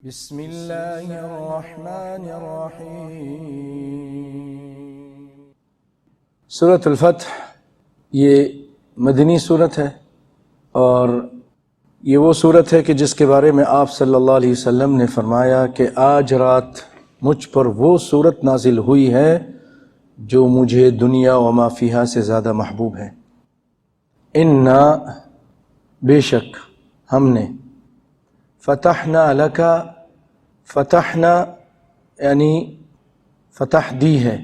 بسم اللہ الرحمن الرحیم۔ سورۃ الفتح یہ مدنی سورت ہے، اور یہ وہ سورت ہے کہ جس کے بارے میں آپ صلی اللہ علیہ وسلم نے فرمایا کہ آج رات مجھ پر وہ سورت نازل ہوئی ہے جو مجھے دنیا و ما فیہا سے زیادہ محبوب ہے۔ انا بے شک ہم نے فتحنا لکا، فتحنا یعنی فتح دی ہے،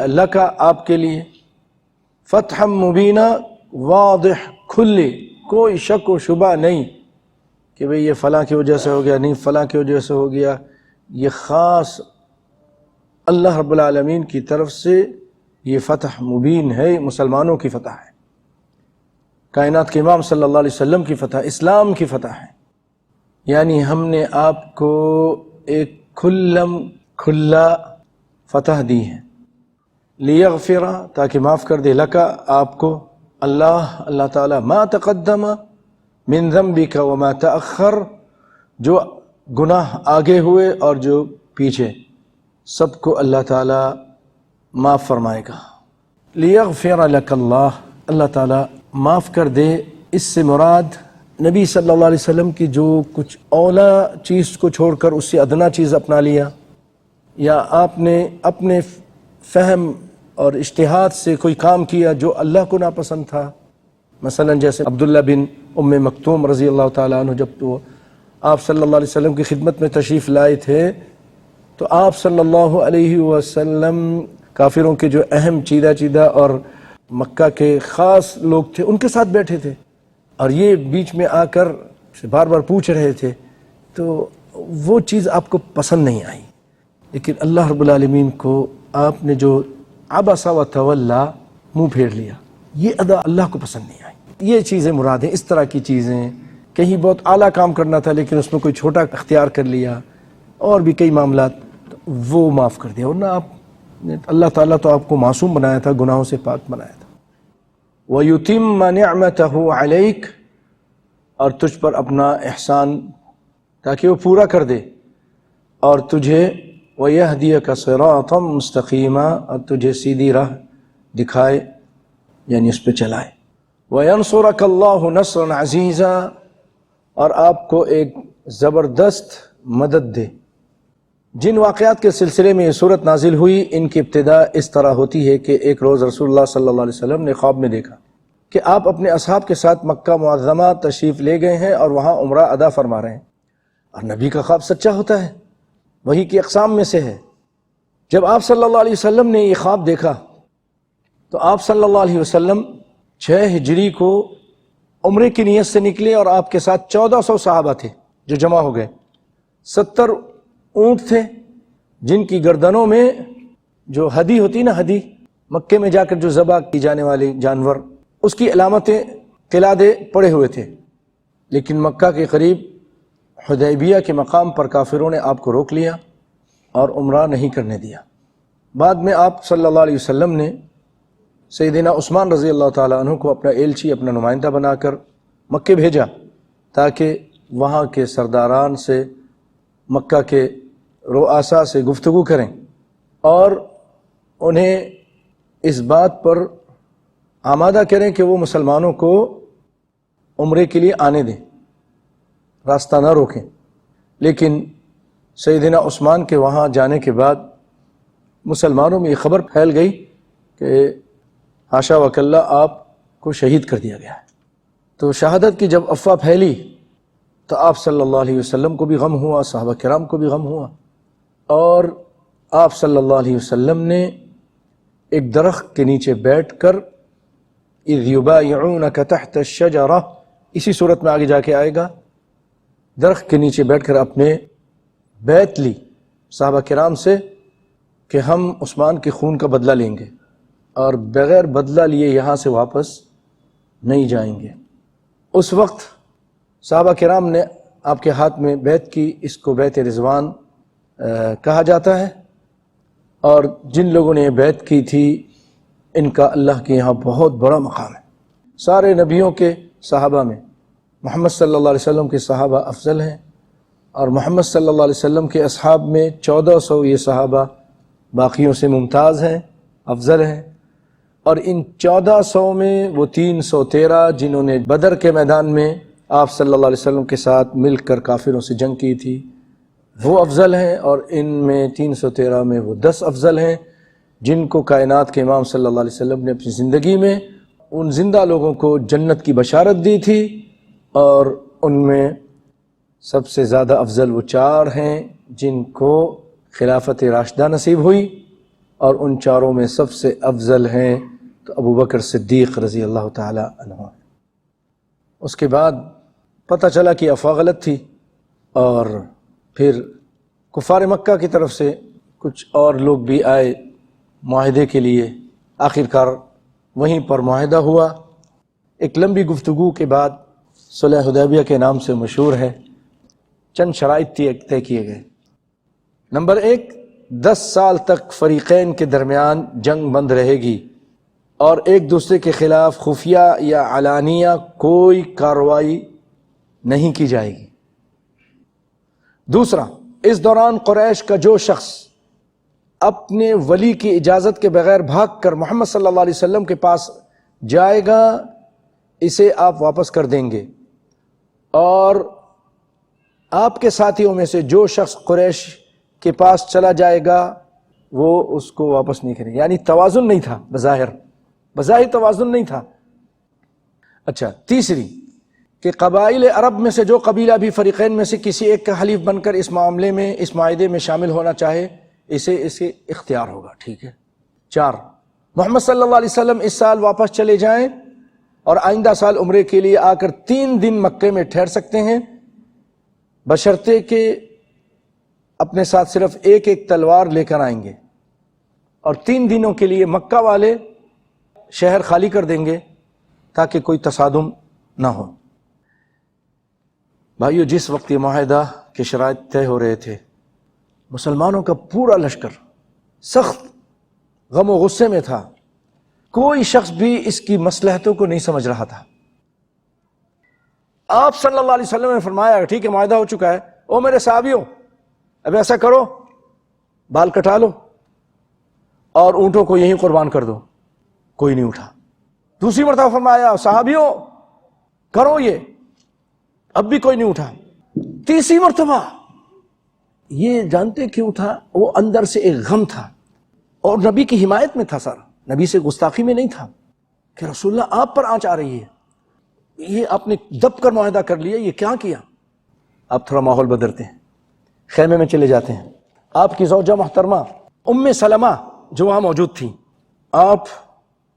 لکا آپ کے لیے، فتح مبینہ واضح کھلی، کوئی شک و شبہ نہیں کہ بھئی یہ فلاں کی وجہ سے ہو گیا، نہیں فلاں کی وجہ سے ہو گیا۔ یہ خاص اللہ رب العالمین کی طرف سے یہ فتح مبین ہے، مسلمانوں کی فتح ہے، کائنات کے امام صلی اللہ علیہ وسلم کی فتح، اسلام کی فتح ہے۔ یعنی ہم نے آپ کو ایک کھلا فتح دی ہے، لیغفر تاکہ معاف کر دے، لکا آپ کو، اللہ تعالی ما تقدم من ذنبک وما تأخر، جو گناہ آگے ہوئے اور جو پیچھے، سب کو اللہ تعالی معاف فرمائے گا۔ لیغفر لک اللہ تعالی معاف کر دے، اس سے مراد نبی صلی اللہ علیہ وسلم کی جو کچھ اولا چیز کو چھوڑ کر اس سے ادنا چیز اپنا لیا، یا آپ نے اپنے فہم اور اجتہاد سے کوئی کام کیا جو اللہ کو ناپسند تھا، مثلا جیسے عبداللہ بن ام مکتوم رضی اللہ تعالیٰ عنہ جب تو آپ صلی اللہ علیہ وسلم کی خدمت میں تشریف لائے تھے تو آپ صلی اللہ علیہ وسلم کافروں کے جو اہم چیدہ اور مکہ کے خاص لوگ تھے ان کے ساتھ بیٹھے تھے، اور یہ بیچ میں آ کر بار بار پوچھ رہے تھے، تو وہ چیز آپ کو پسند نہیں آئی، لیکن اللہ رب العالمین کو آپ نے جو عبس و تولا، منہ پھیر لیا، یہ ادا اللہ کو پسند نہیں آئی۔ یہ چیزیں مراد ہیں، اس طرح کی چیزیں، کہیں بہت اعلیٰ کام کرنا تھا لیکن اس میں کوئی چھوٹا اختیار کر لیا، اور بھی کئی معاملات، وہ معاف کر دیا، ورنہ اللہ تعالیٰ تو آپ کو معصوم بنایا تھا، گناہوں سے پاک بنایا تھا۔ وَيُتِمَّ نِعْمَتَهُ عَلَيْكَ، اور تجھ پر اپنا احسان تاکہ وہ پورا کر دے، اور تجھے وَيَهْدِيَكَ صِرَاطًا مُسْتَقِيمًا، اور تجھے سیدھی راہ دکھائے، یعنی اس پہ چلائے۔ وَيَنْصُرَكَ اللَّهُ نَصْرًا عَزِيزًا، اور آپ کو ایک زبردست مدد دے۔ جن واقعات کے سلسلے میں یہ صورت نازل ہوئی، ان کی ابتدا اس طرح ہوتی ہے کہ ایک روز رسول اللہ صلی اللہ علیہ وسلم نے خواب میں دیکھا کہ آپ اپنے اصحاب کے ساتھ مکہ معظمہ تشریف لے گئے ہیں اور وہاں عمرہ ادا فرما رہے ہیں، اور نبی کا خواب سچا ہوتا ہے، وہی کی اقسام میں سے ہے۔ جب آپ صلی اللہ علیہ وسلم نے یہ خواب دیکھا تو آپ صلی اللہ علیہ وسلم 6 ہجری کو عمرے کی نیت سے نکلے، اور آپ کے ساتھ 1400 صحابہ تھے جو جمع ہو گئے، 70 اونٹ تھے جن کی گردنوں میں جو ہدی ہوتی نا، ہدی مکے میں جا کر جو ذبح کی جانے والی جانور، اس کی علامتیں، قلادے پڑے ہوئے تھے، لیکن مکہ کے قریب حدیبیہ کے مقام پر کافروں نے آپ کو روک لیا اور عمرہ نہیں کرنے دیا۔ بعد میں آپ صلی اللہ علیہ وسلم نے سیدنا عثمان رضی اللہ تعالیٰ عنہ کو اپنا ایلچی، اپنا نمائندہ بنا کر مکے بھیجا تاکہ وہاں کے سرداران سے، مکہ کے رؤساء سے گفتگو کریں اور انہیں اس بات پر آمادہ کریں کہ وہ مسلمانوں کو عمرے کے لیے آنے دیں، راستہ نہ روکیں۔ لیکن سیدنا عثمان کے وہاں جانے کے بعد مسلمانوں میں یہ خبر پھیل گئی کہ حاشا وکلا آپ کو شہید کر دیا گیا ہے۔ تو شہادت کی جب افواہ پھیلی تو آپ صلی اللہ علیہ وسلم کو بھی غم ہوا، صحابہ کرام کو بھی غم ہوا، اور آپ صلی اللہ علیہ وسلم نے ایک درخت کے نیچے بیٹھ کر، اذ یبایعونک تحت الشجرہ، اسی صورت میں آگے جا کے آئے گا، درخت کے نیچے بیٹھ کر اپنے بیعت لی صحابہ کرام سے کہ ہم عثمان کے خون کا بدلہ لیں گے، اور بغیر بدلہ لیے یہاں سے واپس نہیں جائیں گے۔ اس وقت صحابہ کرام نے آپ کے ہاتھ میں بیعت کی، اس کو بیعت رضوان کہا جاتا ہے، اور جن لوگوں نے یہ بیعت کی تھی ان کا اللہ کے یہاں بہت بڑا مقام ہے۔ سارے نبیوں کے صحابہ میں محمد صلی اللہ علیہ وسلم کے صحابہ افضل ہیں، اور محمد صلی اللہ علیہ وسلم کے اصحاب میں 1400 یہ صحابہ باقیوں سے ممتاز ہیں، افضل ہیں، اور ان 1400 میں وہ 313 جنہوں نے بدر کے میدان میں آپ صلی اللہ علیہ وسلم کے ساتھ مل کر کافروں سے جنگ کی تھی وہ افضل ہیں، اور ان میں 313 میں وہ 10 افضل ہیں جن کو کائنات کے امام صلی اللہ علیہ وسلم نے اپنی زندگی میں ان زندہ لوگوں کو جنت کی بشارت دی تھی، اور ان میں سب سے زیادہ افضل وہ 4 ہیں جن کو خلافت راشدہ نصیب ہوئی، اور ان چاروں میں سب سے افضل ہیں تو ابو بکر صدیق رضی اللہ تعالی عنہ۔ اس کے بعد پتہ چلا کہ افواہ غلط تھی، اور پھر کفار مکہ کی طرف سے کچھ اور لوگ بھی آئے معاہدے کے لیے، آخرکار وہیں پر معاہدہ ہوا۔ ایک لمبی گفتگو کے بعد صلح حدیبیہ کے نام سے مشہور ہے، چند شرائط طے کیے گئے۔ نمبر 1، 10 سال تک فریقین کے درمیان جنگ بند رہے گی اور ایک دوسرے کے خلاف خفیہ یا علانیہ کوئی کارروائی نہیں کی جائے گی۔ دوسرا، اس دوران قریش کا جو شخص اپنے ولی کی اجازت کے بغیر بھاگ کر محمد صلی اللہ علیہ وسلم کے پاس جائے گا اسے آپ واپس کر دیں گے، اور آپ کے ساتھیوں میں سے جو شخص قریش کے پاس چلا جائے گا وہ اس کو واپس نہیں کریں گے۔ یعنی توازن نہیں تھا، بظاہر توازن نہیں تھا۔ اچھا، تیسری کہ قبائل عرب میں سے جو قبیلہ بھی فریقین میں سے کسی ایک کا حلیف بن کر اس معاملے میں اس معاہدے میں شامل ہونا چاہے اسے اختیار ہوگا، ٹھیک ہے۔ 4، محمد صلی اللہ علیہ وسلم اس سال واپس چلے جائیں اور آئندہ سال عمرے کے لیے آ کر 3 دن مکے میں ٹھہر سکتے ہیں، بشرطے کہ اپنے ساتھ صرف ایک تلوار لے کر آئیں گے، اور 3 دنوں کے لیے مکہ والے شہر خالی کر دیں گے تاکہ کوئی تصادم نہ ہو۔ بھائیو، جس وقت یہ معاہدہ کے شرائط طے ہو رہے تھے، مسلمانوں کا پورا لشکر سخت غم و غصے میں تھا، کوئی شخص بھی اس کی مصلحتوں کو نہیں سمجھ رہا تھا۔ آپ صلی اللہ علیہ وسلم نے فرمایا ٹھیک ہے معاہدہ ہو چکا ہے، او میرے صحابیوں اب ایسا کرو، بال کٹا لو اور اونٹوں کو یہیں قربان کر دو۔ کوئی نہیں اٹھا۔ دوسری مرتبہ فرمایا صحابیوں کرو یہ، اب بھی کوئی نہیں اٹھا۔ تیسری مرتبہ یہ جانتے کیوں تھا؟ وہ اندر سے ایک غم تھا، اور نبی کی حمایت میں تھا، سر نبی سے گستاخی میں نہیں تھا کہ رسول اللہ آپ پر آنچ آ رہی ہے، یہ آپ نے دب کر معاہدہ کر لیا، یہ کیا کیا؟ آپ تھوڑا ماحول بدلتے ہیں، خیمے میں چلے جاتے ہیں۔ آپ کی زوجہ محترمہ ام سلمہ جو وہاں موجود تھیں، آپ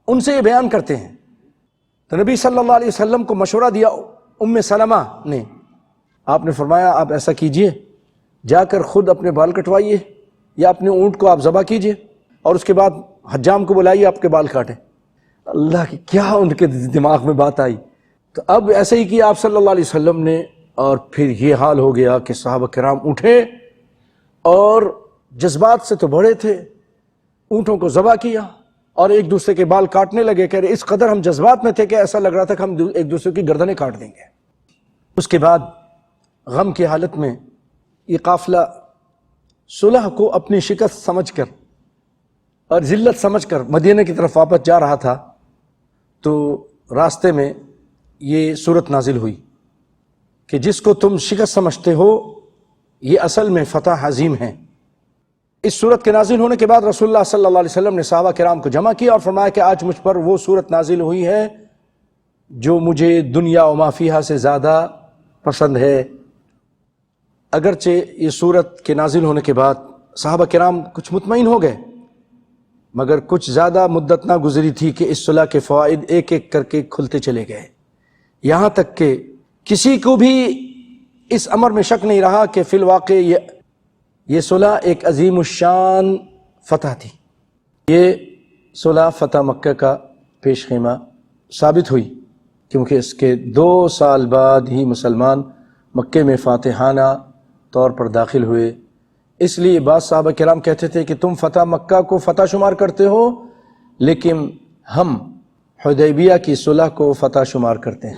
ان سے یہ بیان کرتے ہیں تو نبی صلی اللہ علیہ وسلم کو مشورہ دیا ام سلمہ نے، آپ نے فرمایا آپ ایسا کیجئے، جا کر خود اپنے بال کٹوائیے یا اپنے اونٹ کو آپ ذبح کیجئے، اور اس کے بعد حجام کو بلائیے آپ کے بال کاٹیں۔ اللہ کی کیا ان کے دماغ میں بات آئی۔ تو اب ایسے ہی کیا آپ صلی اللہ علیہ وسلم نے، اور پھر یہ حال ہو گیا کہ صحابہ کرام اٹھے اور جذبات سے تو بڑے تھے، اونٹوں کو ذبح کیا اور ایک دوسرے کے بال کاٹنے لگے، کہہ رہے اس قدر ہم جذبات میں تھے کہ ایسا لگ رہا تھا کہ ہم ایک دوسرے کی گردنیں کاٹ دیں گے۔ اس کے بعد غم کی حالت میں یہ قافلہ صلح کو اپنی شکست سمجھ کر اور ذلت سمجھ کر مدینہ کی طرف واپس جا رہا تھا، تو راستے میں یہ صورت نازل ہوئی کہ جس کو تم شکست سمجھتے ہو یہ اصل میں فتح عظیم ہے۔ اس صورت کے نازل ہونے کے بعد رسول اللہ صلی اللہ علیہ وسلم نے صحابہ کرام کو جمع کیا اور فرمایا کہ آج مجھ پر وہ صورت نازل ہوئی ہے جو مجھے دنیا و ما فیہا سے زیادہ پسند ہے۔ اگرچہ یہ صورت کے نازل ہونے کے بعد صحابہ کرام کچھ مطمئن ہو گئے، مگر کچھ زیادہ مدت نہ گزری تھی کہ اس صلح کے فوائد ایک ایک کر کے کھلتے چلے گئے، یہاں تک کہ کسی کو بھی اس امر میں شک نہیں رہا کہ فی الواقع یہ صلح ایک عظیم الشان فتح تھی۔ یہ صلح فتح مکہ کا پیش خیمہ ثابت ہوئی، کیونکہ اس کے 2 سال بعد ہی مسلمان مکے میں فاتحانہ طور پر داخل ہوئے۔ اس لیے بعض صحابہ کرام کہتے تھے کہ تم فتح مکہ کو فتح شمار کرتے ہو، لیکن ہم حدیبیہ کی صلح کو فتح شمار کرتے ہیں۔